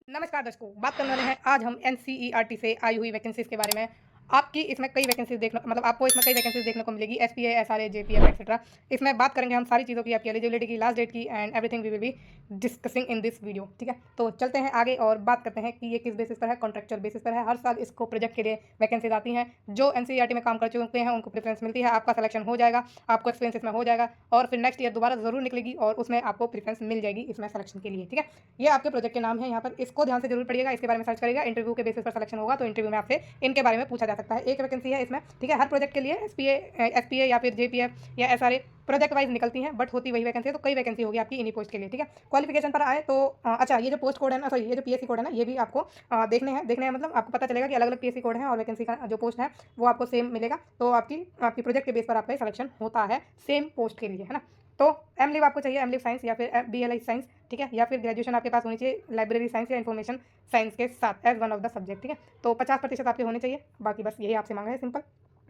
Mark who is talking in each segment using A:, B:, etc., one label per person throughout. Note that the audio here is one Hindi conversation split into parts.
A: नमस्कार दर्शकों, बात करने वाले हैं आज हम एनसीईआरटी से आई हुई वैकेंसीज के बारे में। आपकी इसमें कई वैकेंसीज देखना मतलब आपको इसमें कई वैकेंसीज देखने को मिलेगी, एसपीए, एसआरए, जेपीएफ एक्सेट्रा। इसमें बात करेंगे हम सारी चीज़ों की, आपकी एलिजिबिलिटी की, लास्ट डेट की and everything we will be discussing in this video. ठीक है, तो चलते हैं आगे और बात करते हैं कि ये किस बेसिस पर है। कॉन्ट्रेक्चुअल बेसिस पर है। हर साल इसको प्रोजेक्ट के लिए वैकेंसीज आती हैं। जो एनसीईआरटी में काम कर चुके हैं उनको प्रेफरेंस मिलती है, आपका सिलेक्शन हो जाएगा, आपको एक्सपीरियंस इसमें हो जाएगा और फिर नेक्स्ट ईयर दोबारा जरूर निकलेगी और उसमें आपको प्रेफरेंस मिल जाएगी इसमें सिलेक्शन के लिए। ठीक है, ये आपके प्रोजेक्ट के नाम है। यहाँ पर इसको ध्यान से जरूर पढ़िएगा, इसके बारे में सर्च करिएगा। इंटरव्यू के बेसिस पर सिलेक्शन होगा तो इंटरव्यू में आपसे इनके बारे में पूछा जा सकता है। एक वैकेंसी है इसमें। ठीक है, हर प्रोजेक्ट के लिए एसपीए या फिर जेपीएफ या एसआरए प्रोजेक्ट वाइज निकलती हैं, बट होती वही वैकेंसी है, तो कई वैकेंसी होगी आपकी इन्हीं पोस्ट के लिए। ठीक है, क्वालिफिकेशन पर आए तो अच्छा, ये जो पोस्ट कोड है ना, सॉरी, ये जो पीएससी कोड है ना, ये भी आपको देखने हैं मतलब आपको पता चलेगा कि अलग अलग पीएससी कोड है और वैकेंसी का जो पोस्ट है वो आपको सेम मिलेगा। तो आपकी प्रोजेक्ट के बेस पर आपका सिलेक्शन होता है सेम पोस्ट के लिए, है ना। तो एम लिव आपको चाहिए, एम लिव साइंस या फिर बीएलआई साइंस। ठीक है, या फिर ग्रेजुएशन आपके पास होनी चाहिए लाइब्रेरी साइंस या इन्फॉर्मेशन साइंस के साथ as one of the subject. ठीक है, तो 50% आपके होने चाहिए, बाकी बस यही आपसे मांगा है, सिंपल।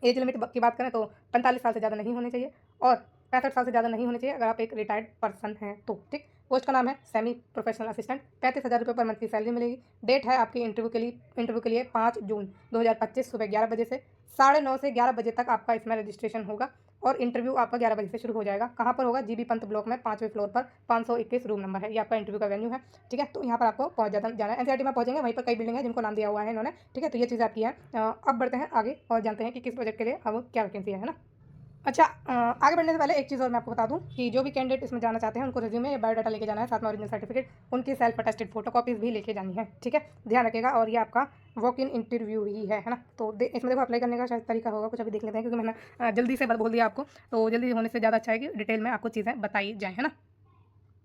A: एज लिमिट की बात करें तो 45 साल से ज़्यादा नहीं होने चाहिए और 65 साल से ज़्यादा नहीं होने चाहिए अगर आप एक रिटायर्ड पर्सन हैं तो। ठीक, पोस्ट का नाम है सेमी प्रोफेशनल असिस्टेंट। 35,000 रुपये पर मंथ की सैलरी मिलेगी। डेट है आपकी इंटरव्यू के लिए 5 जून 2025 सुबह 11 बजे से 9:30 से 11 बजे तक आपका इसमें रजिस्ट्रेशन होगा और इंटरव्यू आपका 11 बजे से शुरू हो जाएगा। कहाँ पर होगा? जीबी पंत ब्लॉक में 5वें फ्लोर पर 521 रूम नंबर है, ये आपका इंटरव्यू का वेन्यू है। ठीक है, तो यहाँ पर आपको जाना है। एनसीईआरटी में पहुंचेंगे, वहीं पर कई बिल्डिंग है जिनको नाम दिया हुआ है इन्होंने। ठीक है, तो ये चीज़ आपकी है। अब बढ़ते हैं आगे और जानते हैं कि किस प्रोजेक्ट के लिए अब क्या वैकेंसी है ना। अच्छा, आगे बढ़ने से पहले एक चीज़ और मैं आपको बता दूं कि जो भी कैंडिडेट इसमें जाना चाहते हैं उनको रिज्यूमे या बायोडाटा लेके जाना है, साथ में ओरिजिनल सर्टिफिकेट, उनकी सेल्फ अटेस्टेड फोटोकॉपीज़ भी लेके जानी है। ठीक है, ध्यान रखिएगा। और ये आपका वॉक इन इंटरव्यू ही है ना। तो इसमें देखो अप्लाई करने का शायद तरीका होगा कुछ, अभी देख लेते हैं, क्योंकि मैंने जल्दी से बोल दिया आपको, तो जल्दी होने से ज़्यादा अच्छा है कि डिटेल में आपको चीज़ें बताई जाए, है ना।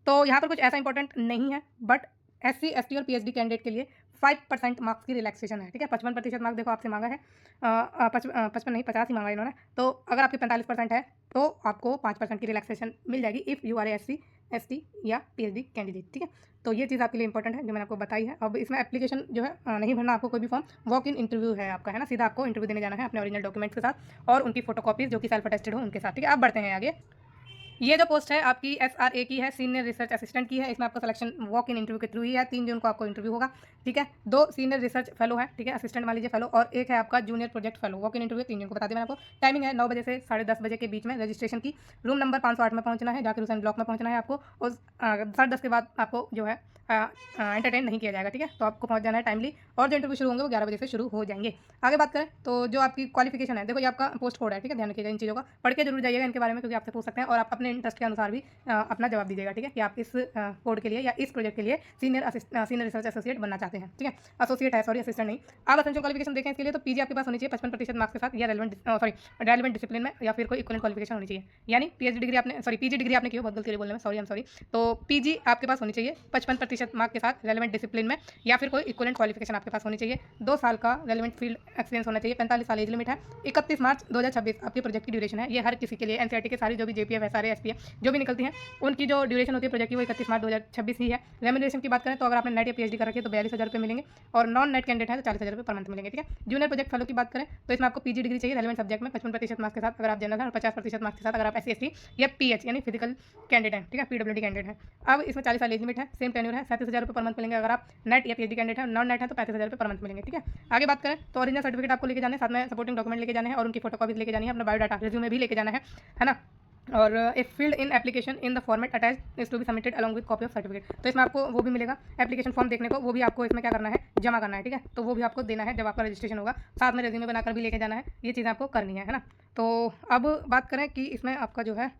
A: तो यहाँ पर कुछ ऐसा इंपॉर्टेंट नहीं है, बट एससी, एसटी और पीएचडी कैंडिडेट के लिए 5% मार्क्स की रिलैक्सेशन है। ठीक है, 55% मार्क्स देखो आपसे मांगा है, 55 नहीं 50 ही मांगा है इन्होंने। तो अगर आपके 45% है तो आपको 5% की रिलैक्सेशन मिल जाएगी if you are SC, ST या पीएचडी कैंडिडेट। ठीक है, तो ये चीज़ आपके लिए इंपॉर्टेंट है जो मैंने आपको बताई है। अब इसमें एप्लीकेशन जो है नहीं भरना आपको कोई भी फॉर्म, वॉक इन इंटरव्यू है आपका, है ना। सीधा आपको इंटरव्यू देने जाना है अपने ओरिजिनल डॉक्यूमेंट्स के साथ और उनकी फोटोकॉपीज़ जो कि सेल्फ अटेस्टेड हो उनके साथ। ठीक है, अब बढ़ते हैं आगे। ये जो पोस्ट है आपकी एसआरए की है, सीनियर रिसर्च असिस्टेंट की है। इसमें आपका सिलेक्शन वॉक इन इंटरव्यू के थ्रू ही है। 3 जून को आपको इंटरव्यू होगा। ठीक है, 2 सीनियर रिसर्च फेलो है, ठीक है, असिस्टेंट मान लीजिए फेलो, और एक है आपका junior project fellow. Walk in interview 3 जून को बता दिया मैंने आपको। टाइमिंग है 9 बजे से 10:30 बजे के बीच में। रजिस्ट्रेशन की रूम नंबर 508 में पहुंचना है, जाकर हुसैन ब्लॉक में पहुंचना है आपको, और 10:30 के बाद आपको जो है एंटरटेन नहीं किया जाएगा। ठीक है, तो आपको पहुंच जाना है टाइमली, और जो इंटरव्यू शुरू होंगे वो 11 बजे से शुरू हो जाएंगे। आगे बात करें तो जो आपकी क्वालिफिकेशन है, देखो ये आपका पोस्ट कोड है। ठीक है, ध्यान रखिएगा इन चीज़ों का, पढ़ के जरूर जाइएगा इनके बारे में, क्योंकि आपसे पूछ सकते हैं और आप अपने इंटरेस्ट के अनुसार भी अपना जवाब दीजिएगा। ठीक है, कि आप इस कोड के लिए या इस प्रोजेक्ट के लिए सीनियर रिसर्च एसोसिएट बनना चाहते हैं। ठीक है, एसोसिएट है, सॉरी, असिस्टेंट नहीं। आप असेंशियल क्वालिफिकेशन देखें इसके लिए तो पीजी आपके पास होनी चाहिए 55% मार्क्स के साथ, या रेलेवेंट डिसिप्लिन में, या फिर कोई इक्विवेलेंट क्वालिफिकेशन होनी चाहिए। यानी पीएचडी डिग्री आपने, सॉरी, पीजी डिग्री आपने की हो, बहुत गलती बोलने में, सॉरी, आई एम सॉरी। तो पीजी आपके पास होनी चाहिए 55% मार्क्स के साथ रेलेवेंट डिसिप्लिन में, या फिर कोई इक्विवेलेंट क्वालिफिकेशन आपके पास होनी चाहिए। 2 साल का रेलेवेंट फील्ड एक्सपीरियंस होना चाहिए। 45 साल एज लिमिट है। 31 मार्च 2026 आपके प्रोजेक्ट की ड्यूरेशन है। ये हर किसी के लिए, एनसीईआरटी के सारी जो भी जेपीएफ, एसआरए, एसपीएफ जो भी निकलती हैं उनकी जो ड्यूरेशन होती है प्रोजेक्ट की वो 31 मार्च 2026 ही है। रेम्यूनरेशन की बात करें तो अगर आपने नेट या पीएचडी कर रखी है तो 42,000 रुपये मिलेंगे, और नॉन नेट कैंडिडेट है तो 40,000 रुपये पर मंथ मिलेंगे। ठीक है, जूनियर प्रोजेक्ट फेलो की बात करें तो इसमें आपको पीजी डिग्री चाहिए रेलेवेंट सब्जेक्ट में 55% मार्क्स के साथ अगर आप जनरल हैं, और 50% मार्क्स के साथ अगर आप एससी, एसटी या पीएच यानी फिजिकल कैंडिडेट हैं। ठीक है, पीडब्ल्यूडी कैंडिडेट है। अब इसमें 40 साल एज लिमिट है, सेम टेन्योर है, 37,000 रुपये पर मंथ मिलेंगे अगर आप नेट या पीएचडी कैंडिडेट है। नॉन नेट है तो 35,000 रुपये पर मंथ मिलेंगे। ठीक है, आगे बात करें तो ओरिजिनल सर्टिफिकेट आपको लेके जाने हैं, साथ में सपोर्टिंग डॉक्यूमेंट लेके जाने हैं और उनकी फोटोकॉपीज लेके जानी है, अपना बायोडाटा रिज्यूमे भी लेके जाना है ना। और a filled in application in the format attach is to be submitted along with copy of certificate. तो इसमें आपको वो भी मिलेगा एप्लीकेशन फॉर्म देखने को, वो भी आपको इसमें क्या करना है, जमा करना है। ठीक है, तो वो भी आपको देना है जब आपका रजिस्ट्रेशन होगा, साथ में रेज्यूमे बनाकर भी लेके जाना है। ये चीज़ आपको करनी है ना। तो अब बात करें कि इसमें आपका जो है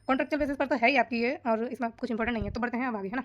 A: कॉन्ट्रेक्चुअल बेसिस पर तो है ही आपकी ये, और इसमें कुछ इंपॉर्टेंट नहीं है। तो बढ़ते हैं अब आगे, है ना।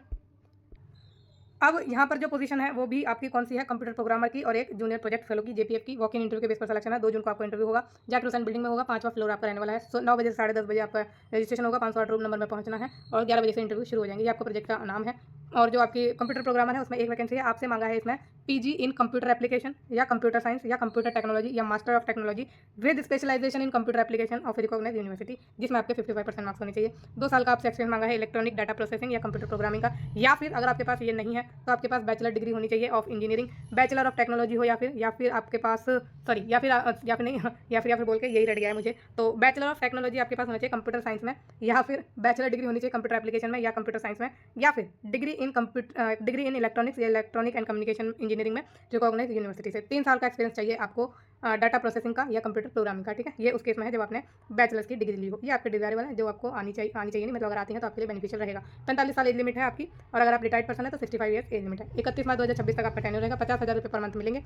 A: अब यहाँ पर जो पोजीशन है वो भी आपकी कौन सी है, कंप्यूटर प्रोग्रामर की, और एक जूनियर प्रोजेक्ट फेलो की, जेपीएफ की। वॉक इन इंटरव्यू के बेस पर सिलेक्शन है। 2 जून को आपको इंटरव्यू होगा, जाकिर हुसैन बिल्डिंग में होगा, 5वां फ्लोर आपका रहने वाला है। 9 बजे से 10:30 बजे आपका रजिस्ट्रेशन होगा, 508 रूम नंबर में पहुंचना है, और 11 बजे से इंटरव्यू शुरू हो जाएंगे। ये आपको प्रोजेक्ट का नाम है। और जो आपकी कंप्यूटर प्रोग्रामर है उसमें एक वैकेंसी है, आपसे मांगा है इसमें पीजी इन कंप्यूटर एप्लीकेशन या कंप्यूटर साइंस या कंप्यूटर टेक्नोलॉजी या master of technology with specialisation in computer application of recognised university, जिसमें आपके 55% मार्क्स होने चाहिए। 2 साल का आपसे एक्सपीरियंस मांगा है इलेक्ट्रॉनिक डाटा प्रोसेसिंग या कंप्यूटर प्रोग्रामिंग का, या फिर अगर आपके पास ये नहीं है तो आपके पास बैचलर डिग्री होनी चाहिए of engineering, bachelor of technology हो, या फिर आपके पास, सॉरी, या फिर नहीं या फिर बोल के यही रट गया है मुझे। तो बैचलर ऑफ टेक्नोलॉजी आपके पास होना चाहिए कंप्यूटर साइंस में, या फिर बैचलर डिग्री होनी चाहिए कंप्यूटर एप्लीकेशन में या कंप्यूटर साइंस में, या फिर डिग्री डिग्री इन इलेक्ट्रॉनिक्स या इलेक्ट्रॉनिक एंड कम्युनिकेशन इंजीनियरिंग में रिकॉग्नाइज यूनिवर्सिटी से। 3 साल का एक्सपीरियंस चाहिए आपको डाटा प्रोसेसिंग का या कंप्यूटर प्रोग्रामिंग का, ठीक है। ये उस केस में है जब आपने बैचलर्स की डिग्री ली हो। ये आपके डिजायरेबल है, जो आपको आनी चाहिए नहीं, मतलब अगर आती है तो आपके लिए बेनिफिशियल रहेगा। 45 साल एज लिमिट है आपकी, और अगर आप रिटायर्ड पर्सन है तो 65 ईयर्स एज लिमिट है। 31 मार्च 2026 तक आपका टेन्योर रहेगा। 50,000 रुपये पर मंथ मिलेंगे।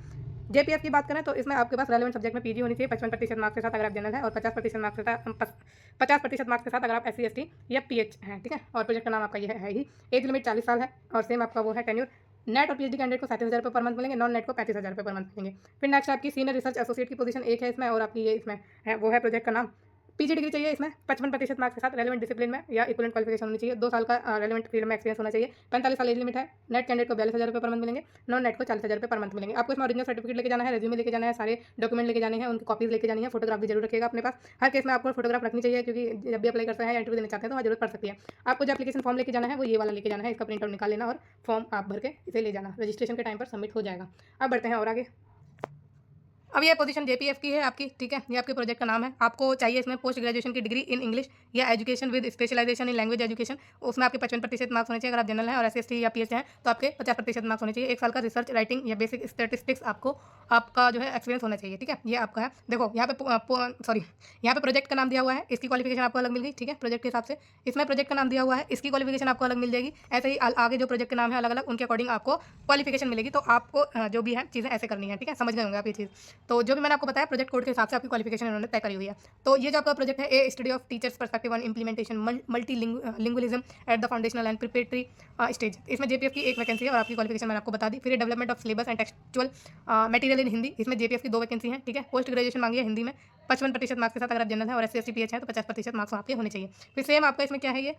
A: जेपीएफ की बात करें तो इसमें आपके पास रेलेवेंट सब्जेक्ट में पीजी होनी चाहिए 55% मार्क्स के साथ अगर आप जनरल है, और 50% मार्क्स के साथ अगर आप SC ST या PH हैं, ठीक है। और प्रोजेक्ट का नाम आपका ये है ही। एज लिमिट 40 साल है, और सेम आपका वो है टेन्योर। नेट और PhD कैंडिडेट को 37,000 रुपये पर मंथ मिलेंगे, नॉन नेट को 35,000 रुपये पर मंथ मिलेंगे। फिर नेक्स्ट आपकी सीनियर रिसर्च एसोसिएट की पोजीशन एक है इसमें, और आपकी ये इसमें है वो है प्रोजेक्ट का नाम। पीजी डिग्री चाहिए इसमें 55% मार्क्स के साथ रेलेवेंट डिसिप्लिन में या इक्विवेलेंट क्वालिफिकेशन होनी चाहिए। 2 साल का रेलेवेंट फील्ड में एक्सपीरियंस होना चाहिए। 45 साल एज लिमिट है। नेट कैंडिडेट को 42,000 रुपये पर मंथ मिलेंगे, नॉन नेट को 40,000 रुपये पर मंथ मिलेंगे। आपको इसमें ओरिजिनल सर्टिफिकेट लेके जाना है, रेज्यूमे लेके जाना है, सारे डॉक्यूमेंट लेके जाने हैं, उनकी कॉपीज लेके जानी है। फोटोग्राफ भी जरूर रखिएगा अपने पास। हर केस में आपको फोटोग्राफ रखनी चाहिए, क्योंकि जब भी अप्लाई करते हैं या इंटरव्यू देना चाहते हैं तो वहाँ जरूरत पड़ सकती है। आपको जो एप्लीकेशन फॉर्म लेके जाना है वो ये वाला लेके जाना है, इसका प्रिंट आउट निकाल लेना और फॉर्म आप भर के इसे ले जाना। रजिस्ट्रेशन के टाइम पर सबमिट हो जाएगा। अब बढ़ते हैं और आगे। अब ये पोजीशन जेपीएफ की है आपकी, ठीक है। ये आपके प्रोजेक्ट का नाम है। आपको चाहिए इसमें पोस्ट ग्रेजुएशन की डिग्री इन इंग्लिश या education with specialisation in language education. उसमें आपके 55% मार्क्स होने चाहिए अगर आप जनरल हैं, और SC ST या PH हैं तो आपके 50% मार्क्स होने चाहिए। 1 साल का रिसर्च राइटिंग या बेसिक स्टैटिस्टिक्स आपका जो है एक्सपीरियंस होना चाहिए, ठीक है। ये आपका है। देखो यहाँ पे यहाँ पे प्रोजेक्ट का नाम दिया हुआ है, इसकी क्वालिफिकेशन आपको अलग मिल गई, ठीक है। प्रोजेक्ट के हिसाब से इसमें प्रोजेक्ट का नाम दिया हुआ है, इसकी क्वालिफिकेशन आपको अलग मिल जाएगी। ऐसे ही आगे जो प्रोजेक्ट के नाम है अलग अलग, उनके अकॉर्डिंग आपको क्वालिफिकेशन मिलेगी। तो आपको जो भी है चीज़ें ऐसे करनी है, ठीक है। समझ गए होंगे आप ये चीज़। तो जो भी मैंने आपको बताया प्रोजेक्ट कोड के हिसाब से आपकी क्वालिफिकेशन उन्होंने तय करी हुई है। तो ये जो आपका प्रोजेक्ट है, a study of teachers perspective on implementation multilingualism at the foundational and preparatory stage. इसमें जेपीएफ की एक वैकेंसी है और आपकी क्वालिफिकेशन मैंने आपको बता दी। फिर development of syllabus and textual material in Hindi, इसमें जेपीएफ की 2 वैकेंसी हैं, ठीक है। पोस्ट ग्रेजुएशन मांगी है हिंदी में 55% मार्क्स के साथ अगर आप जनरल है, और SC ST PH है तो 50% मार्क्स आपके होने चाहिए। फिर सेम आपका इसमें क्या है, ये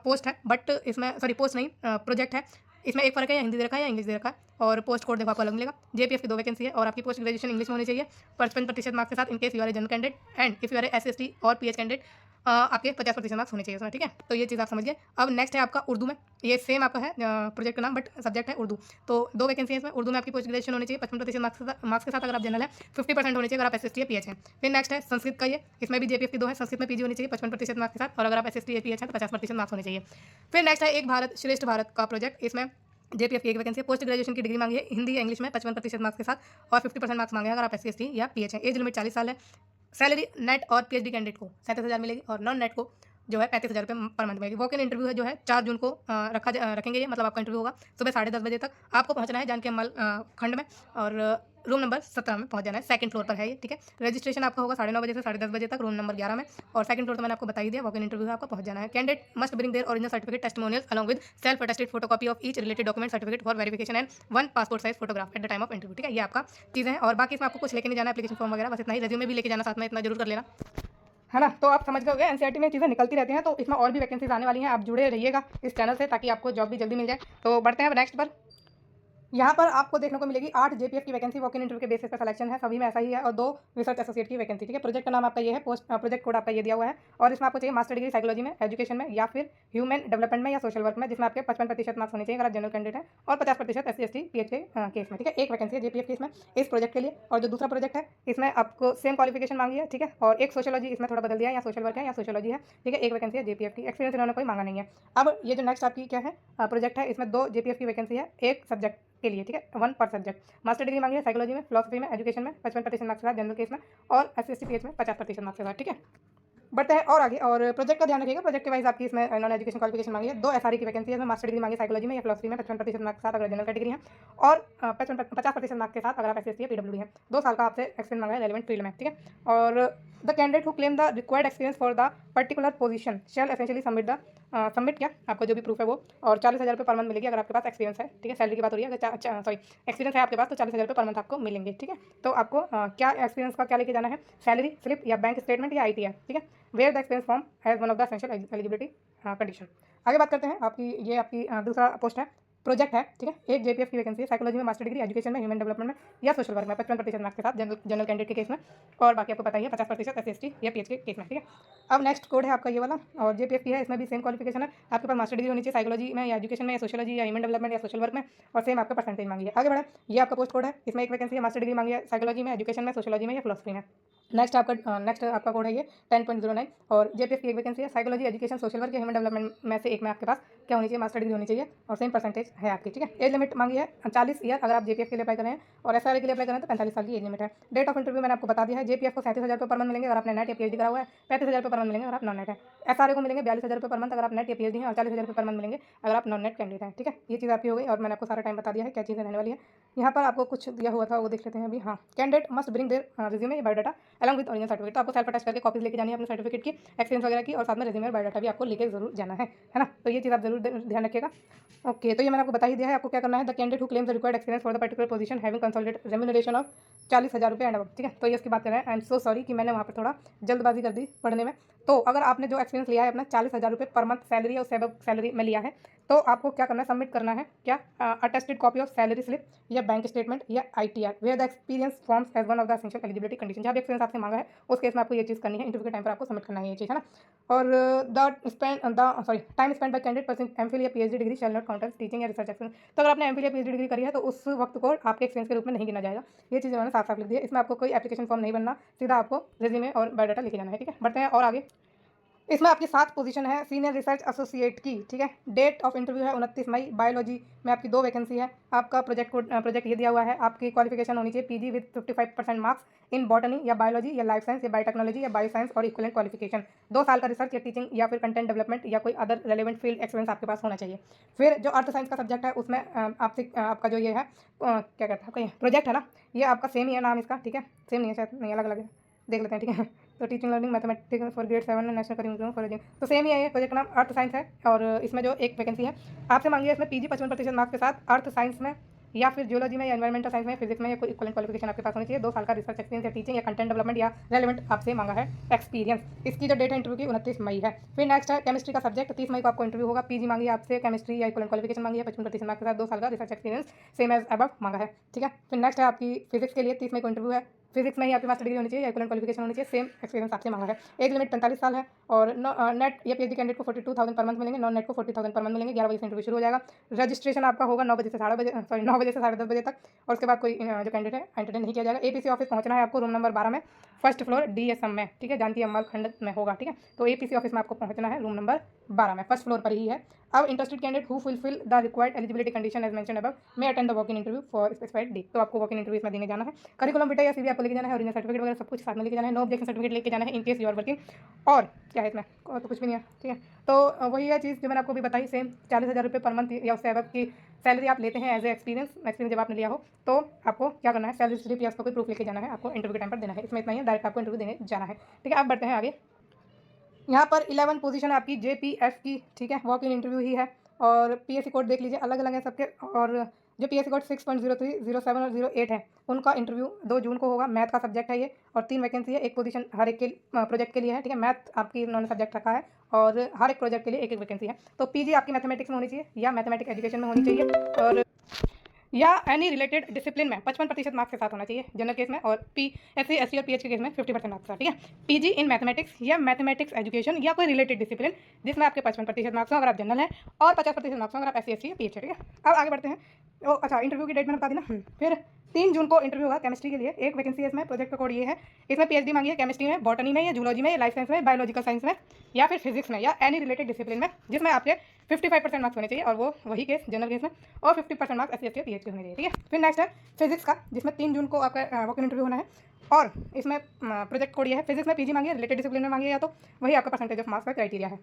A: पोस्ट है, बट इसमें पोस्ट नहीं, प्रोजेक्ट है। इसमें एक फर्क है, या हिंदी दे रखा है या इंग्लिश दे रखा है, और पोस्ट कोड देखो आपको अलग मिलेगा। जेपीएफ की 2 वैकेंसी है, और आपकी पोस्ट ग्रेजुएशन इंग्लिश में होनी चाहिए 55% मार्क्स के साथ, in case you are a general candidate, and if you are SC ST और PH कैंडिडेट आपके 50% मार्क्स होने चाहिए उसमें, ठीक है। तो ये चीज़ आप समझ गए। अब नेक्स्ट है आपका उर्दू में, ये सेम आपका है प्रोजेक्ट का नाम, बट सब्जेक्ट है उर्दू। तो 2 वैकेंसी है इसमें। उर्दू में आपकी पोस्ट ग्रेजुएशन होनी चाहिए 55% मार्क्स के साथ अगर आप जनरल है, 50% होनी चाहिए अगर आप SC ST या PH हैं। फिर नेक्स्ट है संस्कृत का, ये इसमें भी जेपीएफ की 2 है। संस्कृत में पीजी होनी चाहिए 55% मार्क्स के साथ, और अगर आप SC ST या PH हैं तो 50% मार्क्स होने चाहिए। फिर नेक्स्ट है एक भारत श्रेष्ठ भारत का प्रोजेक्ट, इसमें जेपीएफ की एक वैकेंसी है। पोस्ट ग्रेजुएशन की डिग्री मांगी है हिंदी या इंग्लिश में 55% मार्क्स के साथ, और 50% मार्क्स मांगे हैं अगर आप SC ST या PH हैं। एज लिमिट 40 साल है। सैलरी नेट और PhD कैंडिडेट को 37,000 मिलेगी, और नॉन नेट को जो है 35,000 रुपये पर मंथ मिलेगी। वॉक इन इंटरव्यू है जो है 4 जून को रखेंगे ये, मतलब आपका इंटरव्यू होगा सुबह 10:30 बजे तक। आपको पहुंचना है जानकी अम्मल खंड में, और रूम नंबर 17 में पहुंच जाना है। 2nd फ्लोर पर है ये, ठीक है। रजिस्ट्रेशन आपका होगा 9:30 बजे से 10:30 बजे तक, रूम नंबर 11 में, और 2nd फ्लोर तो मैंने आपको बता ही दिया। वॉक इन इंटरव्यू है, आपको पहुंच जाना है। Candidate must bring their original certificate testimonial along with self attested photocopy of each related document certificate for verification and 1 passport size photograph at the time of interview, ठीक है। ये आपका चीज़ें हैं, और बाकी इसमें आपको कुछ लेके नहीं जाना, एप्लीकेशन फॉर्म वगैरह, बस इतना ही। रेज्यूमे भी लेके जाना साथ में, इतना जरूर कर लेना, है ना। तो आप समझ गए होंगे, एनसीईआरटी में चीज़ें निकलती रहती हैं, तो इसमें और भी वैकेंसीज आने वाली हैं। आप जुड़े रहिएगा इस चैनल से, ताकि आपको जॉब भी जल्दी मिल जाए। तो बढ़ते हैं नेक्स्ट पर। यहाँ पर आपको देखने को मिलेगी 8 जेपीएफ की वैकेंसी, वॉक इन इंटरव्यू के बेसिस पर सिलेक्शन है, सभी में ऐसा ही है, और 2 रिसर्च एसोसिएट की वैकेंसी, ठीक है। प्रोजेक्ट का नाम आपका ये है, प्रोजेक्ट कोड आपका ये दिया हुआ है, और इसमें आपको चाहिए मास्टर डिग्री साइकोलॉजी में, एजुकेशन में, या फिर ह्यूमन डेवलपमेंट में या सोशल वर्क में, जिसमें आपके 55% मार्क्स होने चाहिए अगर आप जनरल कैंडिडेट हैं, और 50% SC ST PH के केस में, ठीक है। एक वैकेंसी है जेपीएफ की इसमें, इस प्रोजेक्ट के लिए। और जो दूसरा प्रोजेक्ट है इसमें आपको सेम क्वालिफिकेशन मांगी है, ठीक है। और एक सोशोलॉजी इसमें थोड़ा बदल दिया है, या सोशल वर्क है या सोशोलॉजी है, ठीक है। एक वैकेंसी है जेपीएफ की। एक्सपीरियंस इन्होंने कोई मांगा नहीं है। अब ये जो नेक्स्ट आपकी क्या है प्रोजेक्ट है, इसमें 2 जेपीएफ की वैकेंसी है, एक सब्जेक्ट के लिए, ठीक है, 1 पर सब्जेक्ट। मास्टर डिग्री मांगी है साइकोलॉजी में, फिलॉसफी में, एजुकेशन में 55% मार्क्स के साथ, जनरल केस में, और SC ST PH में 50% मार्क्स के साथ, ठीक है। बढ़ते हैं और आगे, और प्रोजेक्ट का ध्यान रखिएगा। प्रोजेक्ट के वाइज आपकी इसमें नॉन एजुकेशन क्वालिफिकेशन मांगी है। 2 SRE की वैकेंसी है, इसमें मास्टर डिग्री मांगी साइकोलॉजी में या फिलॉसफी में 55% मार्क्स के साथ अगर जनरल कैटेगरी है, और 50% मार्क्स के साथ अगर आप SC ST या PWD है। 2 साल का आपसे एक्सपीरियंस मांगा है रेलेवेंट फील्ड में, ठीक है। और the candidate who claim the required experience for the particular position shall essentially submit क्या आपको जो भी प्रूफ है वो, और 40,000 रुपये पर मंथ मिलेगी अगर आपके पास एक्सपीरियंस है, ठीक है। सैलरी की बात हो रही है, अगर एक्सपीरियंस है आपके पास तो 40,000 रुपये पर मंथ आपको मिलेंगे, ठीक है। तो आपको क्या एक्सपीरियंस का क्या लेके जाना है, सैलरी स्लिप या बैंक स्टेटमेंट या ITR, ठीक है। Where the experience form as one of the essential eligibility condition. आगे बात करते हैं आपकी, ये आपकी दूसरा पोस्ट है, प्रोजेक्ट है, ठीक है। एक जेपीएफ की वैकेंसी है, साइकोलॉजी में मास्टर डिग्री, एजुकेशन में, ह्यूमन डेवलपमेंट में या सोशल वर्क में 55% मार्क्स के साथ, जनरल कैंडिडेट के केस में, और बाकी आपको पता ही है 50% SC ST या PH के केस में, ठीक है। अब नेक्स्ट कोड है आपका ये वाला, और जेपीएफ की है, इसमें भी सेम क्वालिफिकेशन है। आपके पास मास्टर डिग्री होनी चाहिए साइकोलॉजी में या एजुकेशन में या सोशोलॉजी या ह्यूमन डेवलपमेंट या सोशल वर्क में, और सेम आपका परसेंटेज मांगी है। आगे बढ़े, ये आपका पोस्ट कोड है, इसमें एक वैकेंसी है, मास्टर डिग्री मांगी है साइकोलॉजी में, एजुकेशन में, सोशोलॉजी में या फिलॉसफी में, नेक्स्ट आपका कोड है ये 10.09 और जेपीएफ की एक वैकेंसी है। साइकोलॉजी, एजुकेशन, सोशल वर्क या ह्यूमन डेवलपमेंट में से एक में आपके पास क्या होनी चाहिए, मास्टर डिग्री होनी चाहिए और सेम परसेंटेज है आपकी, ठीक है। एज लिमिट मांगी है 40 ईयर अगर आप जेपीएफ के लिए अप्लाई कर रहे हैं और एसआरए के लिए अप्लाई कर रहे हैं तो 45 साल की एज लिमिट है। डेट ऑफ इंटरव्यू मैंने आपको बता दिया है। जेपीएफ को 37,000 रुपये पर मंथ मिलेंगे अगर आपने नेट या पीएचडी करा हुआ है, 35,000 रुपये पर मंथ मिलेंगे अगर आप नॉन नेट है। एसआरए को मिलेंगे 42,000 रुपये पर मंथ अगर आप नेट या पीएचडी हैं और 40,000 रुपये पर मंथ मिलेंगे अगर आप नॉन नेट कैंडिडेट हैं, ठीक है। ये चीज़ आपकी हो गई और मैंने आपको सारा टाइम बता दिया है क्या चीज़ें रहने वाली है। यहाँ पर आपको कुछ दिया हुआ था वो देख लेते हैं अभी। हाँ, candidate must bring their resume biodata along with original certificate. तो आपको सेल्फ अटेस्ट करके कॉपीज लेके जानी है अपने सर्टिफिकेट की, एक्सपीरियंस वगैरह की और साथ में रिज्यूमे और बायोडाटा भी आपको लेके जरूर जाना है ना। तो ये चीज़ आप जरूर ध्यान रखिएगा। ओके, तो ये मैंने आपको बता ही दिया है। आपको क्या करना है, the candidate who claims the required experience for the particular position having consolidated remuneration of 40,000 रुपये एंड अबव, ठीक है। तो ये इसकी बात कर रहे हैं। आई एम सो सॉरी कि मैंने वहाँ पर थोड़ा जल्दबाजी कर दी पढ़ने में। तो अगर आपने जो एक्सपीरियंस लिया है अपना 40,000 रुपये पर मंथ सैलरी और उससे अबव सैलरी में लिया है तो आपको क्या करना है, सबमिट करना है क्या, attested copy of salary slip या बैंक स्टेटमेंट या ITR where the experience forms as one of the essential eligibility condition. जहाँ भी एक्सपीरियंस आपसे मांगा है उस केस में आपको ये चीज़ करनी है, इंटरव्यू के टाइम पर आपको सबमिट करना है ये चीज़, है ना। और time spend by candidate person MPhil या PhD degree shall not count as teaching या रिसर्च एक्सपीरियंस। तो अगर आपने एमफिल या पीएचडी डिग्री करी है तो उस वक्त को आपके एक्सपीरियंस के रूप में नहीं गिना जाएगा। ये चीज़ उन्होंने साफ साफ लिख दी है। इसमें आपको कोई एप्लीकेशन फॉर्म नहीं बनना, सीधा आपको रिज्यूमे और बायोडाटा लेके जाना है, ठीक है। बढ़ते हैं और आगे। इसमें आपकी 7 पोजीशन है सीनियर रिसर्च एसोसिएट की, ठीक है। डेट ऑफ इंटरव्यू है 29 मई। बायोलॉजी में आपकी 2 वैकेंसी है। आपका प्रोजेक्ट ये दिया हुआ है। आपकी क्वालिफिकेशन होनी चाहिए PG with 55% marks in botany या बायोलॉजी या लाइफ साइंस या बायोटेक्नोलॉजी या बायो साइंस और इक्वलेंट क्वालिफिकेशन। 2 साल का रिसर्च या टीचिंग या फिर कंटेंट डेवलपमेंट या कोई अदर रेलेवेंट फील्ड एक्सपीरियंस आपके पास होना चाहिए। फिर जो अर्थ साइंस का सब्जेक्ट है उसमें आपसे आपका जो ये है क्या कहते हैं आपका ये प्रोजेक्ट है ना, ये आपका सेम ही है नाम इसका, ठीक है। सेम नहीं है शायद, नहीं अलग अलग है, देख लेते हैं, ठीक है। तो teaching learning mathematics for grade 7 national curriculum for education, तो सेम ही है ये प्रोजेक्ट नाम, अर्थ साइंस है। और इसमें जो एक वैकेंसी है आपसे मांगी है इसमें पीजी 55% मार्क्स के साथ अर्थ साइंस में या फिर जियोलॉजी में या एनवायरमेंटल साइंस में, फिजिक्स में या कोई इक्वलेंट क्वालिफिकेशन आपके पास होनी चाहिए। 2 साल का रिसर्च एक्सपीरियंस या टीचिंग या कंटेंट डेवलपमेंट या रेलेवेंट आपसे मांगा है एक्सपीरियंस। इसकी जो डेट है इंटरव्यू की 29 मई है। फिर नेक्स्ट है केमिस्ट्री का सब्जेक्ट, 30 मई को आपको इंटरव्यू होगा। पीजी मांगी है आपसे केमिस्ट्री या इक्वलेंट क्वालिफिकेशन मांगी है 55% मार्क्स के साथ, 2 साल का research experience same as above मांगा है, ठीक है। फिर नेक्स्ट है आपकी फिजिक्स के लिए 30 मई को इंटरव्यू है। फिजिक्स में ही आपकी मास्टर डिग्री होनी चाहिए या इक्वलेंट क्वालिफिकेशन होनी चाहिए, सेम एक्सपीरियंस आपसे मांगा है। एज लिमिट 45 साल है और नेट या पीएचडी कैंडिडेट को 42,000 पर मंथ मिलेंगे, नॉन नेट को 40,000 पर मंथ मिलेंगे। 11 बजे से इंटरव्यू शुरू हो जाएगा। रजिस्ट्रेशन आपका होगा 9 बजे से 9 बजे से 10 और उसके बाद कोई जो कैंडिडेट है एंटरटेन नहीं किया जाएगा। एपीसी ऑफिस पहुंचना है आपको रूम नंबर 12 में, फर्स्ट फ्लोर डीएसएम में, ठीक है। जानकी अम्बाल खंड में होगा, ठीक है। तो एपीसी ऑफिस में आपको पहुंचना है रूम नंबर 12 में, फर्स्ट फ्लोर पर ही है। अब interested candidate who fulfil the required eligibility condition as mentioned above may attend the walk in interview for specified date. तो आपको वॉक इन इंटरव्यू में देने जाना है। करिकुलम विटा या सीवी आपको लेके जाना है, ओरिजिनल सर्टिफिकेट वगैरह सब कुछ साथ में लेके जाना है। नो ऑब्जेक्शन सर्टिफिकेट लेके जाना है in case you are working. और क्या है इसमें, और तो कुछ भी नहीं है, ठीक है। तो वही है चीज़ जो मैंने आपको भी बताई, सेम 40,000 रुपये पर मंथ या उससे अबव की सैलरी आप लेते हैं एज ए एक्सपीरियंस जब आपने लिया हो तो आपको क्या करना है, सैलरी स्लिप या उसका कोई प्रूफ लेके जाना है, आपको इंटरव्यू के टाइम पर देना है। इसमें इतना ही है, डायरेक्ट आपको इंटरव्यू देने जाना है, ठीक है। अब बढ़ते हैं आगे। यहाँ पर 11 पोजीशन है आपकी जेपीएफ की, ठीक है। वॉक इन इंटरव्यू ही है और पीएससी कोड देख लीजिए अलग अलग है सबके। और जो पीएससी कोड 6.03, 07 और 08 है उनका इंटरव्यू 2 जून को होगा। मैथ का सब्जेक्ट है ये और 3 वैकेंसी है, एक पोजीशन हर एक के प्रोजेक्ट के लिए है, ठीक है। मैथ आपकी इन्होंने सब्जेक्ट रखा है और हर एक प्रोजेक्ट के लिए एक वैकेंसी है। तो पीजी आपकी मैथमेटिक्स में होनी चाहिए या मैथमेटिक्स एजुकेशन में होनी चाहिए और या एनी रिलेटेड डिसिप्लिन में 55% मार्क्स के साथ होना चाहिए जनरल केस में, और एससी एसटी और पीएच के केस में 50% मार्क्स का, ठीक है। पीजी इन मैथमेटिक्स या मैथमेटिक्स एजुकेशन या कोई रिलेटेड डिसिप्लिन जिसमें आपके 55% मार्क्स हो अगर आप जनरल हैं और 50% मार्क्स हो अगर आप एससी एसटी या पीएच है, ठीक है। अब आगे बढ़ते हैं। अच्छा, इंटरव्यू की डेट मैंने बता दी ना। फिर 3 जून को इंटरव्यू होगा केमिस्ट्री के लिए, एक वैकेंसी है इसमें, प्रोजेक्ट का कोड ये है। इसमें पीएचडी मांगी है केमिस्ट्री में, बॉटनी में या जूलॉजी में या लाइफ साइंस में, बायोलॉजिकल साइंस में या फिर फिजिक्स में या एनी रिलेटेड डिसिप्लिन में जिसमें आपके 55% मार्क्स होने चाहिए और वो वही केस जनरल केस में, और 50% मार्क्स एससी एसटी पीएचडी होने चाहिए, ठीक है। फिर नेक्स्ट है फिजिक्स का, जिसमें 3 जून को आपका वॉक इन इंटरव्यू होना है और इसमें प्रोजेक्ट कोड ये है। फिजिक्स में पीजी मांगी है, रिलेटेड डिसिप्लिन में मांगी है, या तो वही आपका परसेंटेज ऑफ मार्क्स का क्राइटेरिया है।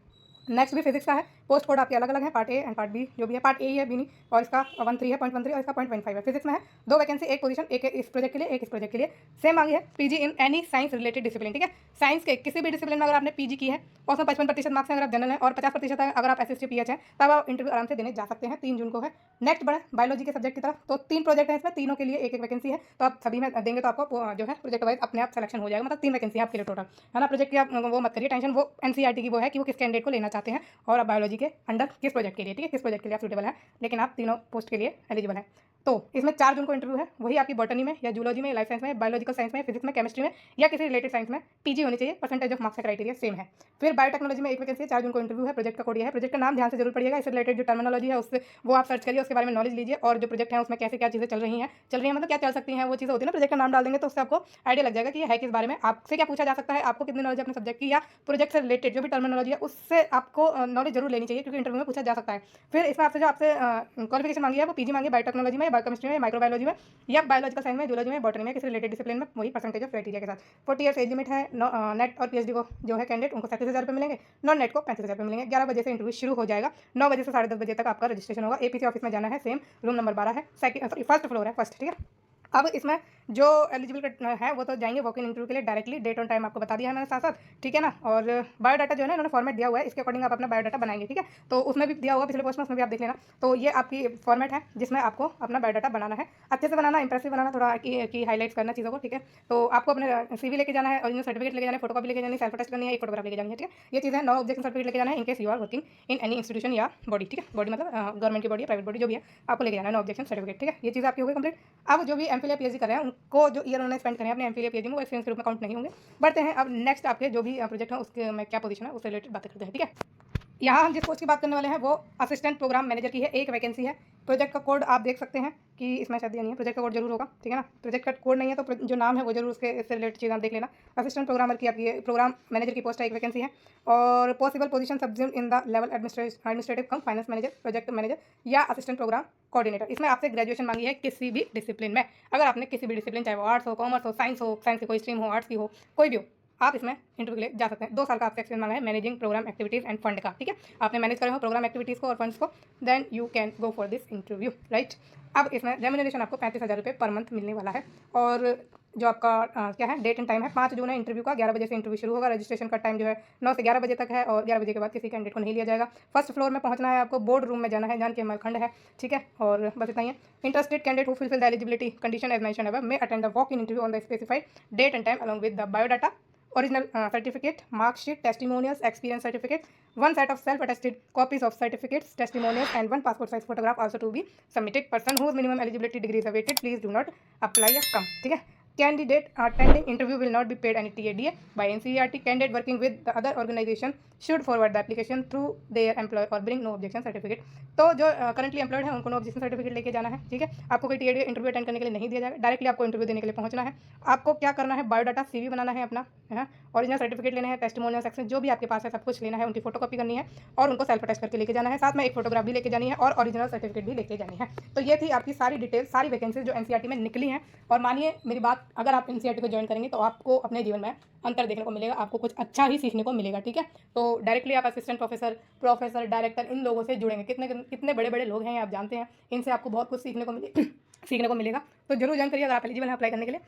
A: नेक्स्ट भी फिजिक्स का है, पोस्ट कोड आपके अलग अलग है, part A and part B जो भी है। पार्ट ए ही है बी नहीं, और इसका 13 है, 0.13 और इसका 0.15 है। फिजिक्स में है 2 वैकेंसी, एक पोजीशन, एक इस प्रोजेक्ट के लिए, एक इस प्रोजेक्ट के लिए। सेम मांगी है PG in any science related discipline, ठीक है। साइंस के किसी भी डिसिप्लिन में अगर आपने पीजी की है और उसमें 55% मार्क्स हैं अगर आप जनरल हैं और 50% है अगर आप एसएसटी पीएच हैं, तब आप इंटरव्यू आराम से देने जा सकते हैं। 3 जून को है। नेक्स्ट बढ़े बायोलॉजी के सब्जेक्ट की तरफ, तो 3 प्रोजेक्ट हैं इसमें, तीनों के लिए एक एक वैकेंसी है। तो आप सभी में देंगे तो आपको जो है प्रोजेक्ट वाइज अपने आप सिलेक्शन हो जाएगा, मतलब 3 वैकेंसी है आपके लिए टोटल, है ना। प्रोजेक्ट की आप वो मत करिए टेंशन, वो एनसीईआरटी की वो है कि वो किस कैंडिडेट को लेना चाहते हैं और आप बायोलॉजी के अंडर किस प्रोजेक्ट के लिए, ठीक है, किस प्रोजेक्ट के लिए आप सूटेबल है, लेकिन आप तीनों पोस्ट के लिए एलिजिबल है। तो इसमें 4 जून को इंटरव्यू है, वही आपकी बॉटनी में या जूलॉजी में, लाइफ साइंस में, बायोलॉजिकल साइंस में, फिजिक्स में, केमिस्ट्री में या किसी रिलेटेड साइंस में पीजी होनी चाहिए, परसेंटेज ऑफ मार्क्स का क्राइटेरिया सेम है। फिर बायोटेक्नोलॉजी में एक वैकेंसी है, 4 जून को इंटरव्यू है, प्रोजेक्ट का कोड ये है, प्रोजेक्ट का नाम ध्यान से जरूर पढ़िएगा, इससे रिलेटेड जो टर्मिनोलॉजी है उससे वो आप सर्च करिए, उसके बारे में नॉलेज लीजिए और जो प्रोजेक्ट है उसमें कैसे क्या चीज़ें चल रही हैं मतलब क्या चल सकती हैं वो चीज़ें होती है ना, प्रोजेक्ट का नाम डाल देंगे तो उससे आपको आइडिया लग जाएगा कि ये है किस बारे में, आपसे क्या पूछा जा सकता है, आपको कितनी नॉलेज है अपने सब्जेक्ट की या प्रोजेक्ट से रिलेटेड जो भी टर्मिनोलॉजी है उससे आपको नॉलेज जरूर लेनी चाहिए, क्योंकि इंटरव्यू में पूछा जा सकता है। फिर इसमें आपसे जो आपसे क्वालिफिकेशन मांगी है वो पीजी मांगी, बायोटेक्नोलॉजी में, बायोकेमिस्ट्री में, माइक्रोबायोलॉजी में या बायोलॉजिकल साइंस में, जूलॉजी में, बॉटनी में, किसी रिलेटेड डिसिप्लिन में, वही परसेंटेज ऑफ क्राइटेरिया के साथ। 40 ईयर्स एज लिमिट है। नेट और पीएचडी को जो है कैंडिडेट उनको 37,000 रुपये मिलेंगे, नॉन नेट को 35,000 रुपये मिलेंगे। 11 बजे से इंटरव्यू शुरू हो जाएगा, 9 बजे से 10:30 बजे तक आपका रजिस्ट्रेशन होगा। एपीसी ऑफिस में जाना है, सेम रूम नंबर 12 है, फर्स्ट फ्लोर है, फर्स्ट, ठीक है। अब इसमें जो एलिजिबल है वो तो जाएंगे वॉक इन इंटरव्यू के लिए डायरेक्टली, डेट और टाइम आपको बता दिया है मैंने साथ साथ, ठीक है ना। और बायोडाटा जो है ना इन्होंने फॉर्मेट दिया हुआ है, इसके अकॉर्डिंग आप अपना बायोडाटा बनाएंगे, ठीक है। तो उसमें भी दिया हुआ पिछले पोस्ट में, उसमें भी आप देख लेना। तो ये आपकी फॉर्मेट है जिसमें आपको अपना बायोडाटा बनाना है, अच्छे से बनाना, इंप्रेसिव बनाना, थोड़ा की हाईलाइट्स करना चीज़ों को, ठीक है। तो आपको अपने सीवी लेके जाना है, ओरिजिनल सर्टिफिकेट लेके जाना है, फोटोकॉपी लेके जानी है, सेल्फ अटेस्ट करनी है, एक फोटोग्राफ लेके जानी है, ठीक है। ये चीज़ है। 9 ऑब्जेक्शन सर्टिफिकेट लेके जाना है in case you are working in any institution या बॉडी, ठीक है। बॉडी मतलब गवर्नमेंट की बॉडी, प्राइवेट बॉडी जो भी है आपको लेके जाना है 9 ऑब्जेक्शन सर्टिफिकेट, ठीक है। ये चीज़ आपकी हो गई कंप्लीट। अब जो भी एमफिल या पीएचडी कर रहे हैं को जो ईयर उन्होंने स्पेंड करें अपने एमफिल या पीएचडी में वो एक्सपीरियंस के रूप में काउंट नहीं होंगे। बढ़ते हैं अब नेक्स्ट आपके जो भी प्रोजेक्ट है उसके में क्या पोजीशन है उससे रिलेटेड बातें करते हैं, ठीक है। यहाँ हम जिस पोस्ट की बात करने वाले हैं वो असिस्टेंट प्रोग्राम मैनेजर की है, एक वैकेंसी है। प्रोजेक्ट का कोड आप देख सकते हैं कि इसमें शायद नहीं है, प्रोजेक्ट का कोड जरूर होगा, ठीक है ना। प्रोजेक्ट का कोड नहीं है तो जो नाम है वो जरूर उसके इससे रिलेटेड चीज़ आप देख लेना। असिस्टेंट प्रोग्रामर की आपकी प्रोग्राम मैनेजर की पोस्ट है, एक वैकेंसी है। और possible position subsume in the level administrative come finance manager, project manager या असिस्टेंट प्रोग्राम कोऑर्डिनेटर। इसमें आपसे ग्रेजुएशन मांगी है किसी भी डिसिप्लिन में। अगर आपने किसी भी डिसिप्लिन, चाहे वो आर्ट्स हो, कॉमर्स हो, साइंस की कोई स्ट्रीम हो, आर्ट्स की हो, कोई भी हो, आप इसमें इंटरव्यू के लिए जा सकते हैं। 2 साल का आपसे एक्सपीरियंस मांगा है managing programme activities and fund का, ठीक है। आपने मैनेज करे हो प्रोग्राम एक्टिविटीज़ को और फंड्स को, then you can go for this interview, right. अब इसमें रेम्यूनरेशन आपको 35,000 रुपये पर मंथ मिलने वाला है। और जो आपका क्या है डेट एंड टाइम है 5 जून है इंटरव्यू का, 11 बजे से इंटरव्यू शुरू होगा। रजिस्ट्रेशन का टाइम जो है 9 से 11 बजे तक है और 11 बजे के बाद किसी कैंडिडेट को नहीं लिया जाएगा। फर्स्ट फ्लोर में पहुंचना है आपको, बोर्ड रूम में जाना है, जान के मलखंड है, ठीक है। और बस इतना ही है। Interested candidate who fulfil the eligibility condition as mentioned above may attend the walk in interview on the specified date and time along with the biodata, original certificate, mark sheet, testimonials, experience certificate, one set of self-attested copies of certificates, testimonials, and one passport size photograph also to be submitted. Person whose minimum eligibility degree is awaited, please do not apply or come, ठीक है। Candidate attending interview will not be paid any TADA by NCERT. Candidate working with the other organization should forward the application through their employer or bring no objection certificate. तो जो करंटली एम्प्लॉयड है उनको नो ऑब्जेक्शन सर्टिफिकेट लेके जाना है, ठीक है। आपको कोई TADA इंटरव्यू अटेंड करने के लिए नहीं दिया जाएगा, डायरेक्टली आपको इंटरव्यू देने के लिए पहुंचना है। आपको क्या करना है, बायोडाटा, CV बनाना है अपना, है, ओरिजिनल सर्टिफिकेट लेना है, टेस्टिमोनियल सेक्शन जो भी आपके पास है सब कुछ लेना है, उनकी फोटोकॉपी करनी है और उनको सेल्फ अटेस्ट करके लेके जाना है। साथ में एक फोटोग्राफ भी लेके जानी है और ओरिजिनल सर्टिफिकेट भी लेके जानी है। तो ये थी आपकी सारी डिटेल, सारी वैकेंसीज जो NCERT में निकली हैं। और मानिए मेरी बात, अगर आप NCERT को ज्वाइन करेंगे तो आपको अपने जीवन में अंतर देखने को मिलेगा, आपको कुछ अच्छा ही सीखने को मिलेगा, ठीक है। तो डायरेक्टली आप असिस्टेंट प्रोफेसर, डायरेक्टर इन लोगों से जुड़ेंगे। कितने बड़े बड़े लोग हैं आप जानते हैं, इनसे आपको बहुत कुछ सीखने को मिलेगा। तो जरूर ज्वाइन करिए अगर आप एलिजिबल हैं अप्लाई करने के लिए।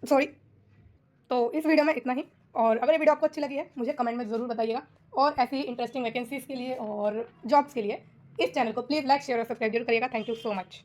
A: सॉरी, तो इस वीडियो में इतना ही। और अगर ये वीडियो आपको अच्छी लगी है मुझे कमेंट में ज़रूर बताइएगा। और ऐसी इंटरेस्टिंग वैकेंसीज़ के लिए और जॉब्स के लिए इस चैनल को प्लीज़ लाइक, शेयर और सब्सक्राइब जरूर करिएगा। Thank you so much.